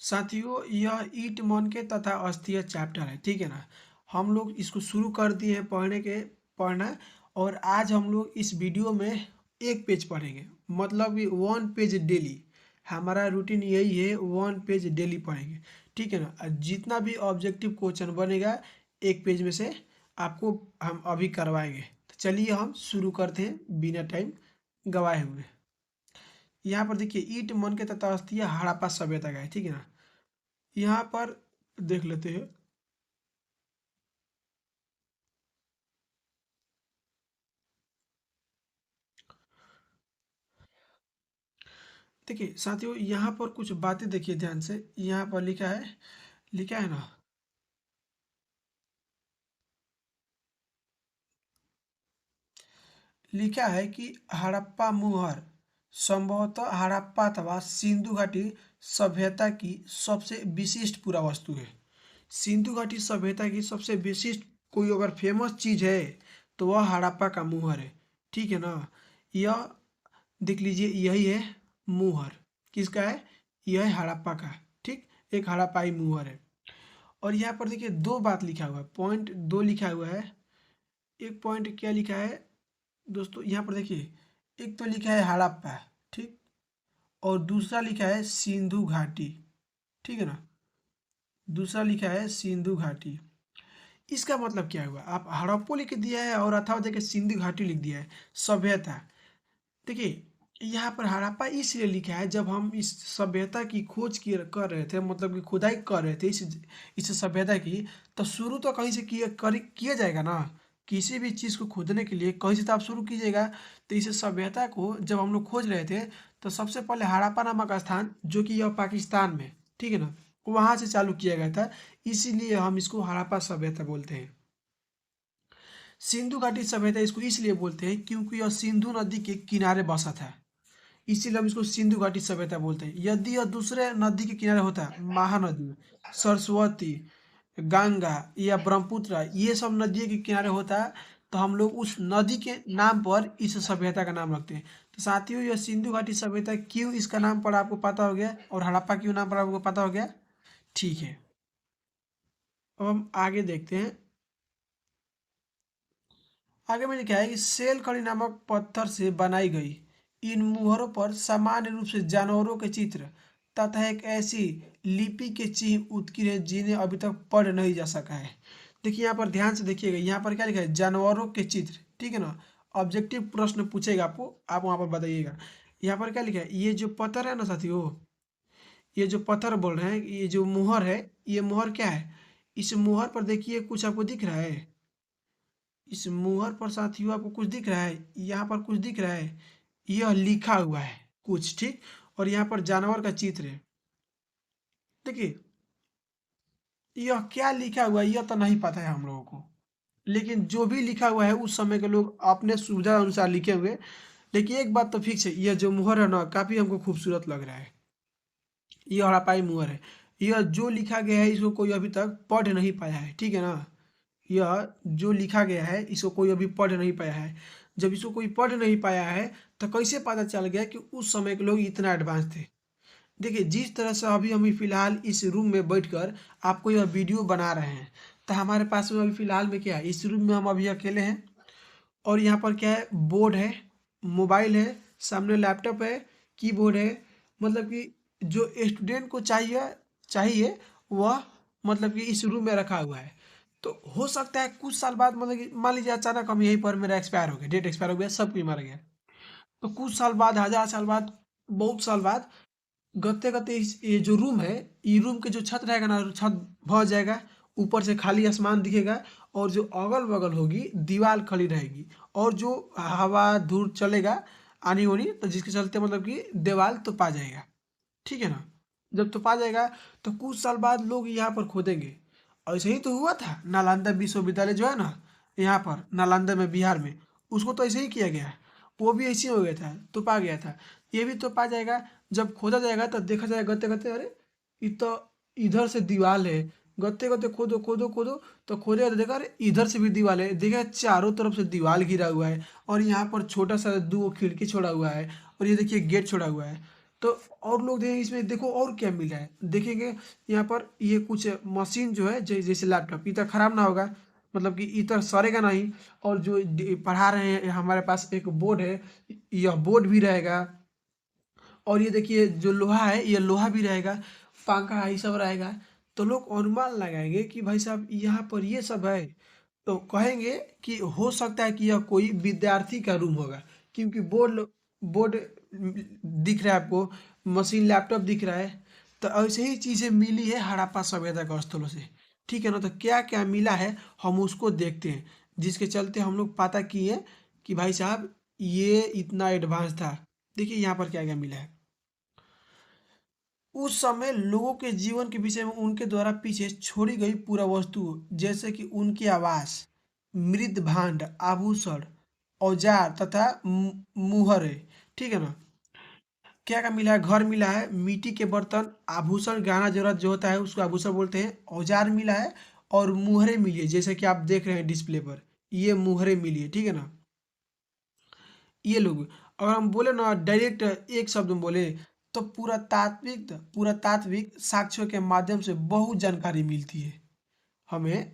साथियों यह ईट मन के तथा अस्थिय चैप्टर है, ठीक है ना। हम लोग इसको शुरू कर दिए हैं पढ़ना। और आज हम लोग इस वीडियो में एक पेज पढ़ेंगे, मतलब कि 1 पेज डेली। हमारा रूटीन यही है, 1 पेज डेली पढ़ेंगे, ठीक है ना। और जितना भी ऑब्जेक्टिव क्वेश्चन बनेगा एक पेज में से आपको हम अभी करवाएंगे। तो चलिए हम शुरू करते हैं बिना टाइम गवाए हुए। यहाँ पर देखिए ईट मन के तथा अस्थिय हड़प्पा सभ्यता का है, ठीक है ना। यहाँ पर देख लेते हैं। देखिए साथियों यहाँ पर कुछ बातें देखिए ध्यान से। यहाँ पर लिखा है ना। लिखा है कि हड़प्पा मुहर संभवतः हड़प्पा अथवा सिंधु घाटी सभ्यता की सबसे विशिष्ट पुरावस्तु है। सिंधु घाटी सभ्यता की सबसे विशिष्ट कोई अगर फेमस चीज है तो वह हड़प्पा का मुहर है, ठीक है ना। यह देख लीजिए, यही है मुहर। किसका है? यह है हड़प्पा का, ठीक। एक हड़प्पाई मुहर है। और यहाँ पर देखिए दो बात लिखा हुआ है, पॉइंट दो लिखा हुआ है। एक पॉइंट क्या लिखा है दोस्तों, यहाँ पर देखिए, एक तो लिखा है हड़प्पा, ठीक। और दूसरा लिखा है सिंधु घाटी, ठीक है ना। दूसरा लिखा है सिंधु घाटी। इसका मतलब क्या हुआ? आप हड़प्पा लिख दिया है और अथवा देखिए सिंधु घाटी लिख दिया है, सभ्यता। देखिए यहाँ पर हड़प्पा इसलिए लिखा है, जब हम इस सभ्यता की खोज कर रहे थे, मतलब कि खुदाई कर रहे थे इस सभ्यता की, तो शुरू तो कहीं से किया जाएगा ना। किसी भी चीज़ को खोदने के लिए कहीं से तो आप शुरू कीजिएगा। तो इस सभ्यता को जब हम लोग खोज रहे थे तो सबसे पहले हड़प्पा नामक स्थान, जो कि यह पाकिस्तान में, ठीक है ना, वहाँ से चालू किया गया था। इसीलिए हम इसको हड़प्पा सभ्यता बोलते हैं। सिंधु घाटी सभ्यता इसको इसलिए बोलते हैं क्योंकि यह सिंधु नदी के किनारे बसा था, इसीलिए हम इसको सिंधु घाटी सभ्यता बोलते हैं। यदि यह दूसरे नदी के किनारे होता, महानदी, सरस्वती, गंगा या ब्रह्मपुत्र, ये सब नदियों के किनारे होता, तो हम लोग उस नदी के नाम पर इस सभ्यता का नाम रखते हैं। तो साथियों यह सिंधु घाटी सभ्यता क्यों इसका नाम पड़ा आपको पता हो गया, और हड़प्पा क्यों नाम पड़ा आपको पता हो गया, ठीक है। अब हम आगे देखते हैं। आगे में लिखा है कि सेल खड़ी नामक पत्थर से बनाई गई इन मुहरों पर सामान्य रूप से जानवरों के चित्र तथा एक ऐसी लिपि के चिन्ह उत्कीर्ण है जिन्हें अभी तक पढ़ नहीं जा सका है। देखिए यहाँ पर ध्यान से देखिएगा, यहाँ पर क्या लिखा है? जानवरों के चित्र, ठीक है ना। ऑब्जेक्टिव प्रश्न पूछेगा आपको, आप वहाँ पर बताइएगा। यहाँ पर क्या लिखा है? ये जो पत्थर है ना साथियों, ये जो पत्थर बोल रहे हैं, ये जो मुहर है, ये मुहर क्या है? इस मुहर पर देखिए कुछ आपको दिख रहा है? इस मुहर पर साथियों आपको कुछ दिख रहा है? यहाँ पर कुछ दिख रहा है? यह लिखा हुआ है कुछ, ठीक। और यहाँ पर जानवर का चित्र है। देखिए यह क्या लिखा हुआ है यह तो नहीं पता है हम लोगों को, लेकिन जो भी लिखा हुआ है उस समय के लोग अपने सुविधा अनुसार लिखे हुए। लेकिन एक बात तो फिक्स है, यह जो मुहर है ना काफी हमको खूबसूरत लग रहा है। यह हड़प्पाई मुहर है। यह जो लिखा गया है इसको कोई अभी तक पढ़ नहीं पाया है, ठीक है ना। यह जो लिखा गया है इसको कोई अभी पढ़ नहीं पाया है। जब इसको कोई पढ़ नहीं पाया है तो कैसे पता चल गया कि उस समय के लोग इतना एडवांस थे? देखिए जिस तरह से अभी हम फिलहाल इस रूम में बैठकर आपको यह वीडियो बना रहे हैं, तो हमारे पास में अभी फिलहाल में क्या है, इस रूम में हम अभी अकेले हैं। और यहाँ पर क्या है? बोर्ड है, मोबाइल है, सामने लैपटॉप है, कीबोर्ड है। मतलब कि जो स्टूडेंट को चाहिए चाहिए वह मतलब कि इस रूम में रखा हुआ है। तो हो सकता है कुछ साल बाद, मतलब कि मान लीजिए अचानक हम यहीं पर मेरा एक्सपायर हो गया, डेट एक्सपायर हो गया, सब कुछ मर गया। तो कुछ साल बाद, 1000 साल बाद, बहुत साल बाद, गते गते इस ये जो रूम है, ये रूम के जो छत रहेगा ना, छत भर जाएगा, ऊपर से खाली आसमान दिखेगा। और जो अगल बगल होगी दीवार खड़ी रहेगी, और जो हवा धूल चलेगा, आनी होनी, तो जिसके चलते मतलब कि दीवार तो पा जाएगा, ठीक है ना। जब तो पा जाएगा तो कुछ साल बाद लोग यहाँ पर खोदेंगे। ऐसे ही तो हुआ था, नालंदा विश्वविद्यालय जो है ना, यहाँ पर नालंदा में, बिहार में, उसको तो ऐसे ही किया गया। वो भी ऐसे ही हो गया था, तो पा गया था। ये भी तो पा जाएगा। जब खोदा जाएगा तो देखा जाएगा गते गते, अरे ये तो इधर से दीवार है। गते गते खोदो खोदो खोदो, तो खोदेगा तो देखा, अरे इधर से भी दीवार है, देखा चारों तरफ से दीवार घिरा हुआ है, और यहाँ पर छोटा सा 2 खिड़की छोड़ा हुआ है, और ये देखिए गेट छोड़ा हुआ है। तो और लोग देखेंगे इसमें, देखो और क्या मिला है, देखेंगे यहाँ पर ये कुछ मशीन जो है जैसे लैपटॉप, इतना खराब ना होगा, मतलब कि इतना सड़ेगा नहीं। और जो पढ़ा रहे हैं हमारे पास एक बोर्ड है, यह बोर्ड भी रहेगा। और ये देखिए जो लोहा है ये लोहा भी रहेगा, पंखा ये सब रहेगा। तो लोग अनुमान लगाएंगे कि भाई साहब यहाँ पर ये सब है, तो कहेंगे कि हो सकता है कि यह कोई विद्यार्थी का रूम होगा, क्योंकि बोर्ड बोर्ड दिख रहा है आपको, मशीन लैपटॉप दिख रहा है। तो ऐसे ही चीज़ें मिली है हड़प्पा सभ्यता के स्थलों से। ठीक है ना, तो क्या क्या मिला है हम उसको देखते हैं, जिसके चलते हम लोग पता किए कि भाई साहब ये इतना एडवांस था। देखिए यहाँ पर क्या क्या मिला है। उस समय लोगों के जीवन के विषय में उनके द्वारा पीछे छोड़ी गई पूरा वस्तु, जैसे कि उनकी आवास, मृद भांड, आभूषण, औजार तथा मुहरे। ठीक है ना। क्या क्या मिला है, घर मिला है, मिट्टी के बर्तन, आभूषण, गहना जरूरत जो होता है उसको आभूषण बोलते हैं, औजार मिला है, और मुहरे मिली है, जैसे कि आप देख रहे हैं डिस्प्ले पर, ये मुहरे मिली है। ठीक है ना। ये लोग, अगर हम बोले ना डायरेक्ट एक शब्द में बोले, तो पुरातात्विक साक्ष्यों के माध्यम से बहुत जानकारी मिलती है हमें।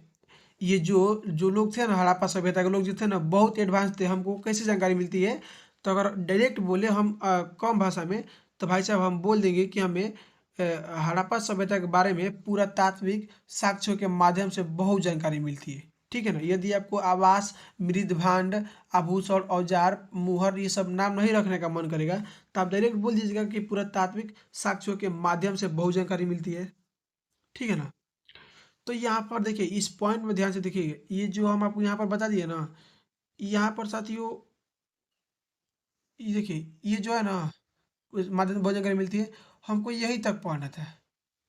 ये जो जो लोग थे ना, हड़प्पा सभ्यता के लोग जो थे ना, बहुत एडवांस थे। हमको कैसे जानकारी मिलती है, तो अगर डायरेक्ट बोले हम कम भाषा में, तो भाई साहब हम बोल देंगे कि हमें हड़प्पा सभ्यता के बारे में पुरातात्विक साक्ष्यों के माध्यम से बहुत जानकारी मिलती है। ठीक है ना। यदि आपको आवास, मृदभांड, आभूषण, औजार, मुहर ये सब नाम नहीं रखने का मन करेगा, तो आप डायरेक्ट बोल दीजिएगा कि पुरातात्विक साक्ष्यों के माध्यम से बहुत जानकारी मिलती है। ठीक है ना। तो यहाँ पर देखिए इस पॉइंट में ध्यान से देखिए, ये जो हम आपको यहाँ पर बता दिए ना, यहाँ पर साथियों ये देखिए, ये जो है ना उस माध्यम से बहुत जानकारी मिलती है। हमको यही तक पढ़ना था।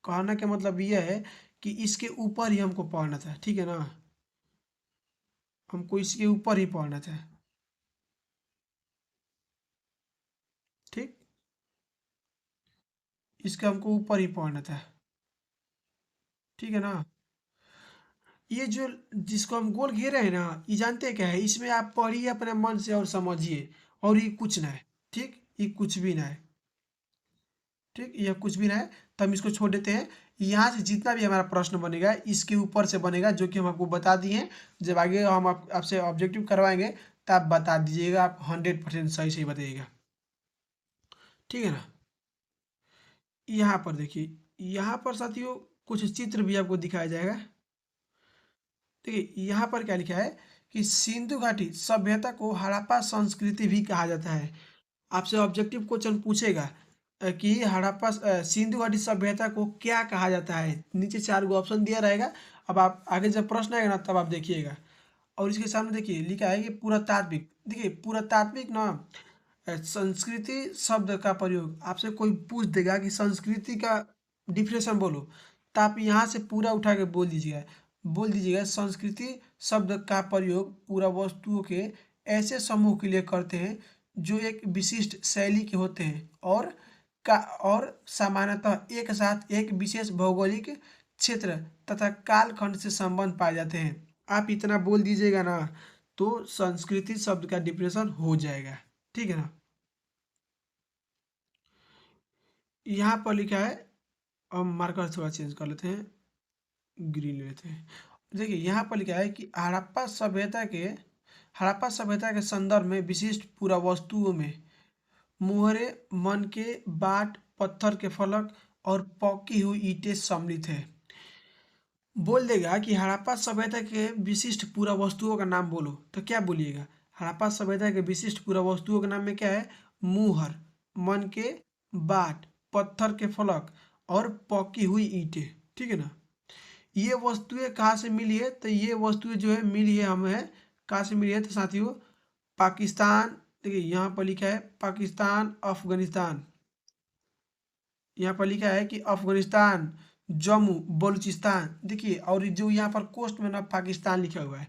कहना का मतलब ये है कि इसके ऊपर ही हमको पढ़ना था। ठीक है ना। हमको इसके ऊपर ही पढ़ना था। ठीक, इसके हमको ऊपर ही पढ़ना था। ठीक है ना। ये जो जिसको हम गोल घेरे हैं ना, ये जानते हैं क्या है, इसमें आप पढ़िए अपने मन से और समझिए, और ये कुछ ना है। ठीक, ये कुछ भी ना है। ठीक, यह कुछ भी ना है। तो हम इसको छोड़ देते हैं। यहाँ से जितना भी हमारा प्रश्न बनेगा इसके ऊपर से बनेगा, जो कि हम आपको बता दिए हैं। जब आगे हम आपसे ऑब्जेक्टिव करवाएंगे तो आप बता दीजिएगा, आप 100% सही सही बताइएगा। ठीक है ना। यहाँ पर देखिए, यहाँ पर साथियों कुछ चित्र भी आपको दिखाया जाएगा। देखिए यहाँ पर क्या लिखा है कि सिंधु घाटी सभ्यता को हड़प्पा संस्कृति भी कहा जाता है। आपसे ऑब्जेक्टिव क्वेश्चन पूछेगा कि हड़प्पा सिंधु घाटी सभ्यता को क्या कहा जाता है। नीचे 4 गो ऑप्शन दिया रहेगा। अब आप आगे जब प्रश्न आएगा ना तब आप देखिएगा। और इसके सामने देखिए लिखा है कि पुरातात्विक। देखिए पुरातात्विक ना संस्कृति शब्द का प्रयोग, आपसे कोई पूछ देगा कि संस्कृति का डिफिनेशन बोलो, तो आप यहाँ से पूरा उठा के बोल दीजिएगा संस्कृति शब्द का प्रयोग पूरा वस्तुओं के ऐसे समूह के लिए करते हैं जो एक विशिष्ट शैली के होते हैं, और सामान्यतः एक साथ एक विशेष भौगोलिक क्षेत्र तथा कालखंड से संबंध पाए जाते हैं। आप इतना बोल दीजिएगा ना, तो संस्कृति शब्द का डिफिनेशन हो जाएगा। ठीक है ना। यहाँ पर लिखा है, हम मार्कर थोड़ा चेंज कर लेते हैं, ग्रीन ले लेते हैं। देखिए यहाँ पर लिखा है कि हड़प्पा सभ्यता के संदर्भ में विशिष्ट पुरा वस्तुओं में मुहरे, मन के बाट, पत्थर के फलक और पकी हुई ईंटें सम्मिलित है। बोल देगा कि हड़प्पा सभ्यता के विशिष्ट पुरा वस्तुओं का नाम बोलो, तो क्या बोलिएगा। हड़प्पा सभ्यता के विशिष्ट पुरा वस्तुओं के नाम में क्या है, मुहर, मन के बाट, पत्थर के फलक और पकी हुई ईंटें। ठीक है ना। ये वस्तुएं कहाँ से मिली है, तो ये वस्तुएं जो है मिली है हमें, कहाँ से मिली है तो साथियों पाकिस्तान। देखिए यहाँ पर लिखा है पाकिस्तान, अफगानिस्तान। यहाँ पर लिखा है कि अफगानिस्तान, जम्मू, बलूचिस्तान। देखिए और जो यहाँ पर कोस्ट में ना पाकिस्तान लिखा हुआ है,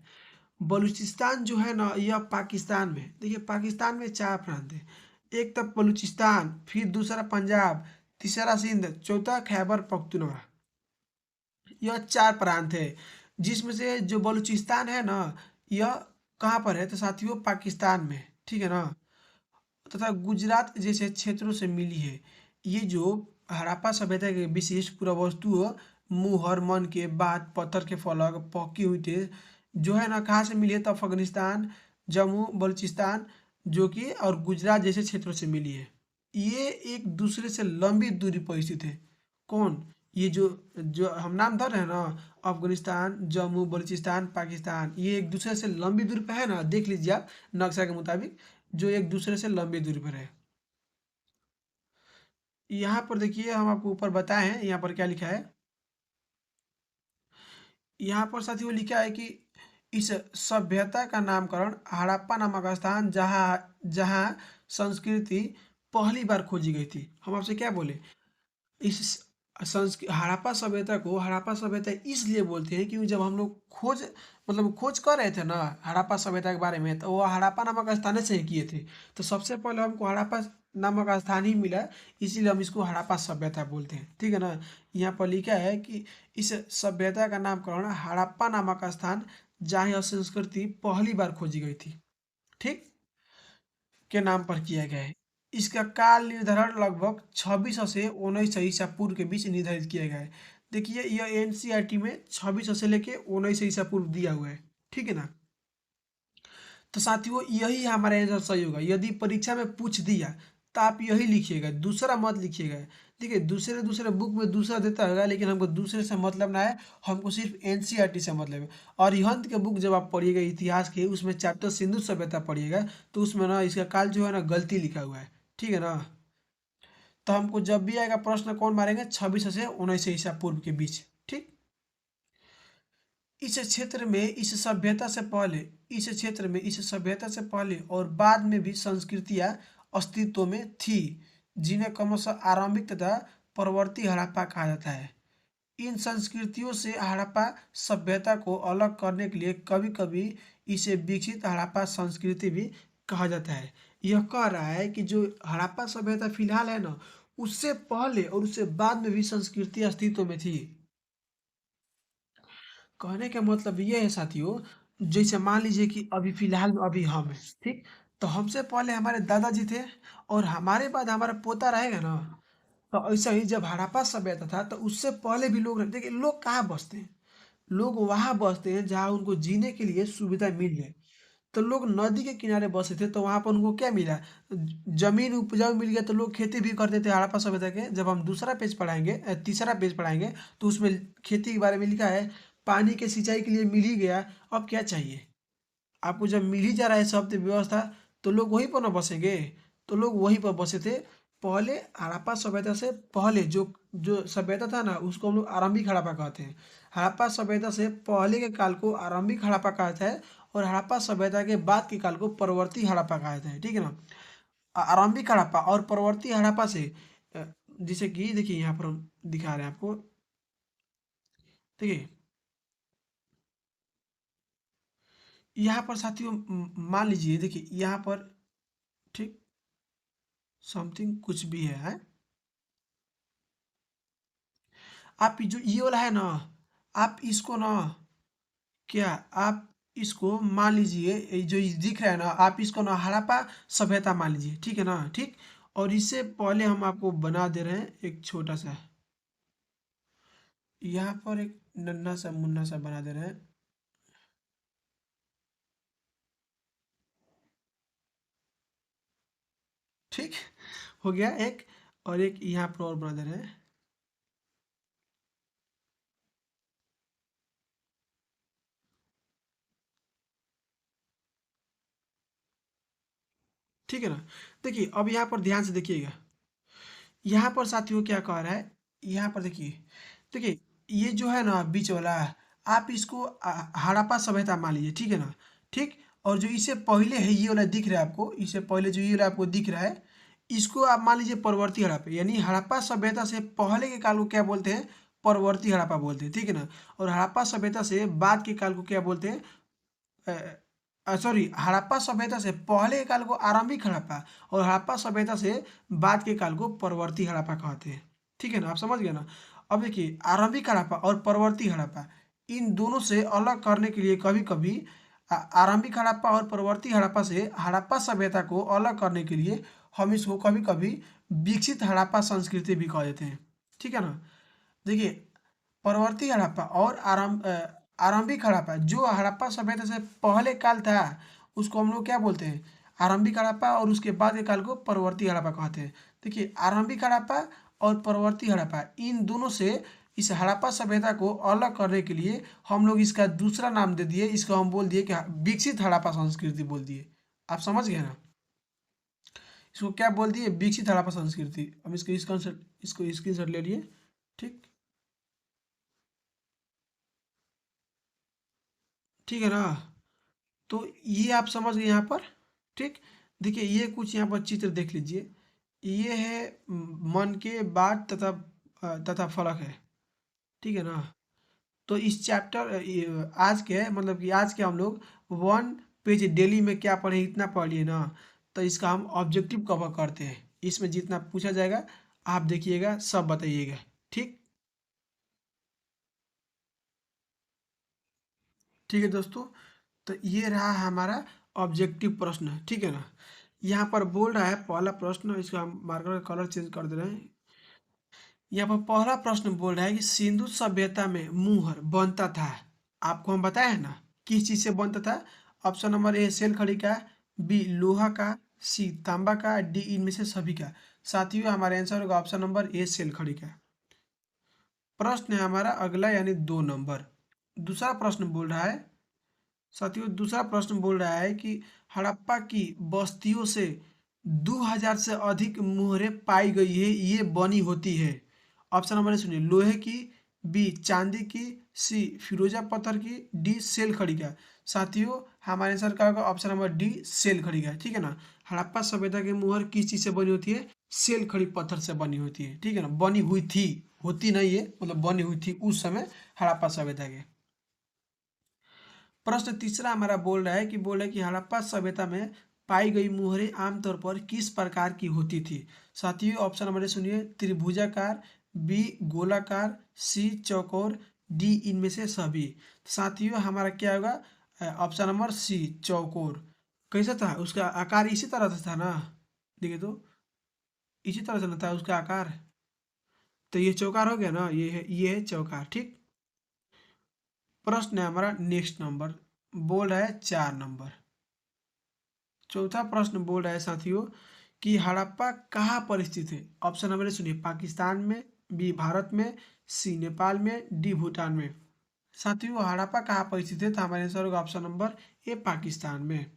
बलूचिस्तान जो है ना यह पाकिस्तान में। देखिए पाकिस्तान में 4 प्रांत है, एक तो बलूचिस्तान, फिर दूसरा पंजाब, तीसरा सिंध, चौथा खैबर पख्तूनख्वा। यह 4 प्रांत है, जिसमें से जो बलूचिस्तान है ना, यह कहाँ पर है तो साथियों पाकिस्तान में। ठीक है ना। तथा गुजरात जैसे क्षेत्रों से मिली है। ये जो हड़प्पा सभ्यता के विशिष्ट पुरावस्तु हो, मुहर, मन के बात, पत्थर के फलक, पकी हुई थे, जो है ना कहाँ से मिली है? तो अफगानिस्तान, जम्मू बलूचिस्तान, जो कि और गुजरात जैसे क्षेत्रों से मिली है। ये एक दूसरे से लंबी दूरी पर स्थित है। कौन? ये जो जो हम नाम धर रहे हैं ना, अफगानिस्तान, जम्मू बलूचिस्तान, पाकिस्तान, ये एक दूसरे से लंबी दूरी पर है ना, देख लीजिए आप नक्शा के मुताबिक, जो एक दूसरे से लंबी दूरी पर है। यहाँ पर देखिए हम आपको ऊपर बताए हैं, यहाँ पर क्या लिखा है? यहाँ पर साथियों लिखा है कि इस सभ्यता का नामकरण हड़प्पा नामक स्थान जहाँ जहाँ संस्कृति पहली बार खोजी गई थी। हम आपसे क्या बोले? इस हड़प्पा सभ्यता को हड़प्पा सभ्यता इसलिए बोलते हैं क्योंकि जब हम लोग खोज मतलब खोज कर रहे थे ना हड़प्पा सभ्यता के बारे में, तो वो हड़प्पा नामक स्थान से ही किए थे। तो सबसे पहले हमको हड़प्पा नामक स्थान ही मिला, इसीलिए हम इसको हड़प्पा सभ्यता बोलते हैं। ठीक है ना? यहाँ पर लिखा है कि इस सभ्यता का नामकरण हड़प्पा नामक स्थान जहाँ यह संस्कृति पहली बार खोजी गई थी, ठीक, के नाम पर किया गया है। इसका काल निर्धारण लगभग 2600 से 1900 ईसा पूर्व के बीच निर्धारित किया गया है। देखिए यह एनसीईआरटी में 2600 से लेके 1900 ईसा पूर्व दिया हुआ है। ठीक है ना? तो साथियों यही हमारा आंसर सही होगा। यदि परीक्षा में पूछ दिया तो आप यही लिखिएगा, दूसरा मत लिखिएगा। देखिए दूसरे दूसरे बुक में दूसरा देता होगा, लेकिन हमको दूसरे से मतलब ना है, हमको सिर्फ एनसीईआरटी से मतलब है। और अरिहंत के बुक जब आप पढ़िएगा इतिहास के, उसमें चैप्टर सिंधु सभ्यता पढ़िएगा, तो उसमें ना इसका काल जो है ना गलती लिखा हुआ है। ठीक है ना? तो हमको जब भी आएगा प्रश्न कौन मारेंगे? 2600 से 1900 ईसा पूर्व के बीच। ठीक। इस क्षेत्र में इस सभ्यता से पहले और बाद में भी संस्कृतियां अस्तित्व में थी, जिन्हें क्रमशः आरंभिक तथा परवर्ती हड़प्पा कहा जाता है। इन संस्कृतियों से हड़प्पा सभ्यता को अलग करने के लिए कभी कभी इसे विकसित हड़प्पा संस्कृति भी कहा जाता है। यह कह रहा है कि जो हड़प्पा सभ्यता फिलहाल है ना, उससे पहले और उससे बाद में भी संस्कृति अस्तित्व में थी। कहने का मतलब ये है साथियों, जैसे मान लीजिए कि अभी फिलहाल में अभी हम हैं, ठीक? तो हमसे पहले हमारे दादाजी थे, और हमारे बाद हमारा पोता रहेगा ना। तो ऐसा ही जब हड़प्पा सभ्यता था तो उससे पहले भी लोग रहते। देखिए लोग कहाँ बसते हैं? लोग वहाँ बसते हैं जहाँ उनको जीने के लिए सुविधा मिल जाए। तो लोग नदी के किनारे बसे थे, तो वहाँ पर उनको क्या मिला? जमीन उपजाऊ मिल गया, तो लोग खेती भी करते थे हड़प्पा सभ्यता के। जब हम दूसरा पेज पढ़ाएंगे, तीसरा पेज पढ़ाएंगे, तो उसमें खेती के बारे में लिखा है, पानी के सिंचाई के लिए मिल ही गया, अब क्या चाहिए? आपको जब मिल ही जा रहा है सब व्यवस्था, तो लोग वहीं पर ना बसेंगे? तो लोग वहीं पर बसे थे। पहले हड़प्पा सभ्यता से पहले जो जो सभ्यता था ना, उसको हम लोग आरंभिक हड़प्पा कहते हैं। हड़प्पा सभ्यता से पहले के काल को आरंभिक हड़प्पा कहा जाता है, और हड़प्पा सभ्यता के बाद के काल को परवर्ती हड़प्पा कहा जाता है। ठीक है ना? आरंभिक हड़प्पा और परवर्ती हड़प्पा से अ, जैसे कि देखिए यहाँ पर हम दिखा रहे हैं आपको। देखिए यहाँ पर साथियों मान लीजिए, देखिए यहाँ पर, ठीक, समथिंग कुछ भी है। आप जो ये वाला है ना, आप इसको ना, क्या आप इसको मान लीजिए, ये जो ये दिख रहा है ना, आप इसको ना हड़प्पा सभ्यता मान लीजिए। ठीक है ना? ठीक। और इससे पहले हम आपको बना दे रहे हैं एक छोटा सा, यहाँ पर एक नन्हा सा मुन्ना सा बना दे रहे हैं। ठीक, हो गया एक। और एक यहाँ पर और बना दे रहे हैं। ठीक है ना? देखिए अब यहाँ पर ध्यान से देखिएगा, यहाँ पर साथियों क्या कह रहा है, यहाँ पर देखिए। देखिए ये जो है ना बीच वाला, आप इसको हड़प्पा सभ्यता मान लीजिए। ठीक है ना? ठीक। और जो इससे पहले है ये वाला दिख रहा है आपको, इससे पहले जो ये वाला आपको दिख रहा है, इसको आप मान लीजिए परवर्ती हड़प्पा, यानी हड़प्पा सभ्यता से पहले के काल को क्या बोलते हैं? परवर्ती हड़प्पा बोलते हैं। ठीक है ना? और हड़प्पा सभ्यता से बाद के काल को क्या बोलते हैं? सॉरी, हड़प्पा सभ्यता से पहले के काल को आरंभिक हड़प्पा, और हड़प्पा सभ्यता से बाद के काल को परवर्ती हड़प्पा कहते हैं। ठीक है ना? आप समझ गए ना? अब देखिए आरंभिक हड़प्पा और परवर्ती हड़प्पा, इन दोनों से अलग करने के लिए कभी कभी आरंभिक हड़प्पा और परवर्ती हड़प्पा से हड़प्पा सभ्यता को अलग करने के लिए हम इसको कभी कभी विकसित हड़प्पा संस्कृति भी कह देते हैं। ठीक है ना। देखिए, परवर्ती हड़प्पा और आरंभिक हड़प्पा, जो हड़प्पा सभ्यता से पहले काल था उसको हम लोग क्या बोलते हैं, आरंभिक हड़प्पा, और उसके बाद के काल को परवर्ती हड़प्पा कहते हैं। देखिए, आरंभिक हड़प्पा और परवर्ती हड़प्पा, इन दोनों से इस हड़प्पा सभ्यता को अलग करने के लिए हम लोग इसका दूसरा नाम दे दिए, इसको हम बोल दिए कि विकसित हड़प्पा संस्कृति बोल दिए। आप समझ गए ना। इसको क्या बोल दिए, विकसित हड़प्पा संस्कृति। हम इसको स्क्रीनशॉट ले लिए। ठीक, ठीक है ना। तो ये आप समझ गए यहाँ पर। ठीक, देखिए ये कुछ यहाँ पर चित्र देख लीजिए। ये है मन के बाट तथा फलक है। ठीक है ना। तो इस चैप्टर आज के मतलब कि आज के हम लोग 1 पेज डेली में क्या पढ़े इतना पढ़ लिए ना। तो इसका हम ऑब्जेक्टिव कवर करते हैं, इसमें जितना पूछा जाएगा आप देखिएगा, सब बताइएगा। ठीक, ठीक है दोस्तों। तो ये रहा हमारा ऑब्जेक्टिव प्रश्न। ठीक है ना। यहाँ पर बोल रहा है पहला प्रश्न, इसका हम मार्कर का कलर चेंज कर दे रहे हैं। यहाँ पर पहला प्रश्न बोल रहा है कि सिंधु सभ्यता में मुहर बनता था। आपको हम बताए हैं ना किस चीज से बनता था। ऑप्शन नंबर ए सेल खड़ी का, बी लोहा का, सी तांबा का, डी इनमें से सभी का। साथियों हमारा आंसर होगा ऑप्शन नंबर ए सेल खड़ी का। प्रश्न है हमारा अगला यानी 2 नंबर। दूसरा प्रश्न बोल रहा है, साथियों दूसरा प्रश्न बोल रहा है कि हड़प्पा की बस्तियों से 2000 से अधिक मुहरें पाई गई है, ये बनी होती है। ऑप्शन नंबर सुनिए, लोहे की, बी चांदी की, सी फिरोजा पत्थर की, डी सेल खड़ी का। साथियों हमारे आंसर का होगा ऑप्शन नंबर डी सेल खड़ी का। ठीक है ना। हड़प्पा सभ्यता की मुहर किस चीज से बनी होती है, सेल खड़ी पत्थर से बनी होती है। ठीक है ना, बनी हुई थी, होती नहीं है, मतलब बनी हुई थी उस समय हड़प्पा सभ्यता के। प्रश्न तीसरा हमारा बोल रहा है कि हड़प्पा सभ्यता में पाई गई मुहरें आमतौर पर किस प्रकार की होती थी। साथियों ऑप्शन नंबर सुनिए, त्रिभुजाकार, बी गोलाकार, सी चौकोर, डी इनमें से सभी। साथियों हमारा क्या होगा, ऑप्शन नंबर सी चौकोर। कैसा था उसका आकार, इसी तरह से था ना। देखिए तो इसी तरह से ना था उसका आकार। तो ये चौकार हो गया ना, ये है चौकार। ठीक, प्रश्न है हमारा नेक्स्ट नंबर, बोल रहा है 4 नंबर। चौथा प्रश्न बोल रहा है साथियों कि हड़प्पा कहाँ पर स्थित है। ऑप्शन नंबर सुनिए, पाकिस्तान में, बी भारत में, सी नेपाल में, डी भूटान में। साथियों हड़प्पा कहाँ पर स्थित है, तो हमारे आंसर होगा ऑप्शन नंबर ए पाकिस्तान में।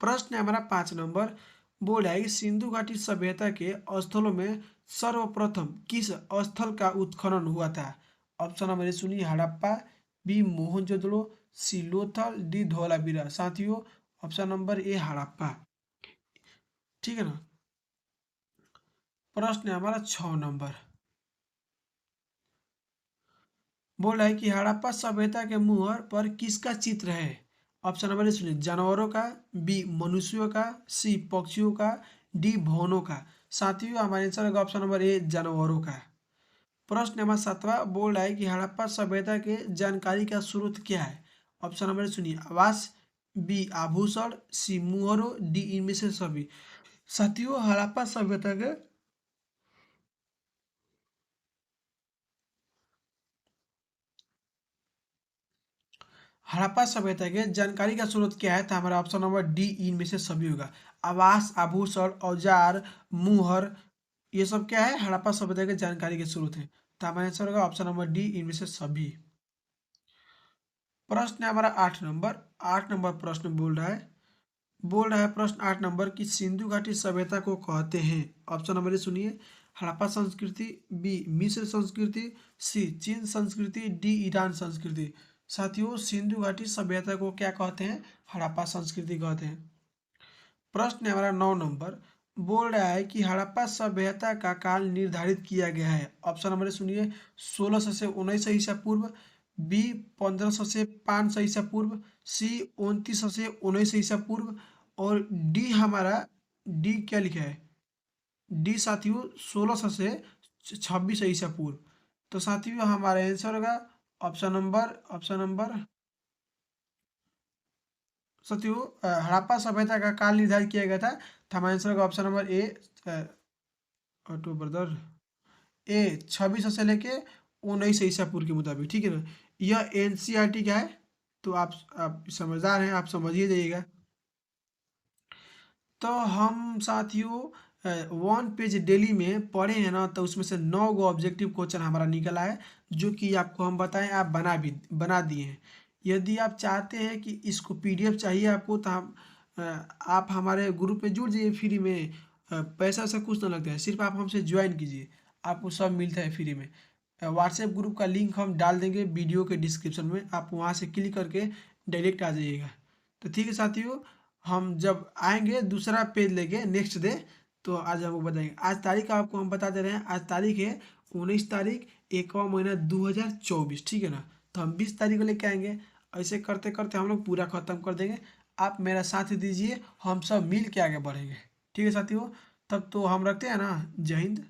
प्रश्न है हमारा 5 नंबर, बोल रहा है कि सिंधु घाटी सभ्यता के स्थलों में सर्वप्रथम किस स्थल का उत्खनन हुआ था। ऑप्शन नंबर ए सुनिए, हड़प्पा, बी मोहनजोदड़ो, सी लोथल, डी धौलावीरा। साथियों ऑप्शन नंबर ए हड़प्पा। ठीक है ना। प्रश्न है हमारा 6 नंबर, बोल रहा है कि हड़प्पा सभ्यता के मुहर पर किसका चित्र है। ऑप्शन नंबर ए सुनिए, जानवरों का, बी मनुष्यों का, सी पक्षियों का, डी भवनों का। साथियों हमारे आंसर होगा ऑप्शन नंबर ए जानवरों का। प्रश्न नंबर 7वां बोल रहा है कि हड़प्पा सभ्यता के जानकारी का स्रोत क्या है। ऑप्शन नंबर सुनिए, आवास, बी आभूषण, सी मुहरों, डी इनमें से सभी। साथियों हड़प्पा सभ्यता के हड़प्पा सभ्यता के जानकारी का स्रोत क्या है, तो हमारा ऑप्शन नंबर डी इनमें से सभी होगा। आवास, आभूषण, औजार, मुहर, ये सब क्या है, हड़प्पा सभ्यता के जानकारी के स्रोत है। तो हमारा आंसर होगा ऑप्शन नंबर डी इनमें से सभी। प्रश्न है हमारा 8 नंबर। 8 नंबर प्रश्न बोल रहा है प्रश्न 8 नंबर की सिंधु घाटी सभ्यता को कहते हैं। ऑप्शन नंबर ए सुनिए, हड़प्पा संस्कृति, बी मिस्र संस्कृति, सी चीन संस्कृति, डी ईरान संस्कृति। साथियों सिंधु घाटी सभ्यता को क्या कहते हैं, हड़प्पा संस्कृति कहते हैं। प्रश्न है हमारा 9 नंबर, बोल रहा है कि हड़प्पा सभ्यता का काल निर्धारित किया गया है। ऑप्शन नंबर सुनिए, 1600 से 1900 ईसा पूर्व, बी 1500 से 500 ईसा पूर्व, सी 2900 से 1900 ईसा पूर्व, और डी हमारा, डी क्या लिखा है, डी साथियों 1600 से 2600 ईसा पूर्व। तो साथियों हमारा आंसर होगा ऑप्शन नंबर साथियों हड़प्पा सभ्यता का काल निर्धारित किया गया था। तो हमारा आंसर का option number A, auto brother, A 2600 से लेके 19 ईसा पूर्व के मुताबिक, ठीक है ना। यह एनसीईआरटी का है, तो आप समझदार हैं, आप समझिए जाइएगा। तो हम साथियों वन पेज डेली में पढ़े हैं ना, तो उसमें से 9 गो ऑब्जेक्टिव क्वेश्चन हमारा निकला है, जो कि आपको हम बताएं, आप बना दिए हैं। यदि आप चाहते हैं कि इसको पीडीएफ चाहिए आपको, तो आप हमारे ग्रुप में जुड़ जाइए फ्री में। पैसा वैसा कुछ ना लगता है, सिर्फ आप हमसे ज्वाइन कीजिए, आपको सब मिलता है फ्री में। व्हाट्सएप ग्रुप का लिंक हम डाल देंगे वीडियो के डिस्क्रिप्शन में, आप वहाँ से क्लिक करके डायरेक्ट आ जाइएगा। तो ठीक है साथियों, हम जब आएंगे दूसरा पेज लेके नेक्स्ट डे, तो आज हमको बताएंगे। आज तारीख आपको हम बता दे रहे हैं, आज तारीख है 19 तारीख 1वां महीना 2024, ठीक है ना। तो हम 20 तारीख को लेके आएंगे। ऐसे करते करते हम लोग पूरा खत्म कर देंगे। आप मेरा साथ दीजिए, हम सब मिल के आगे बढ़ेंगे। ठीक है साथियों, तब तो हम रखते हैं ना। जय हिंद।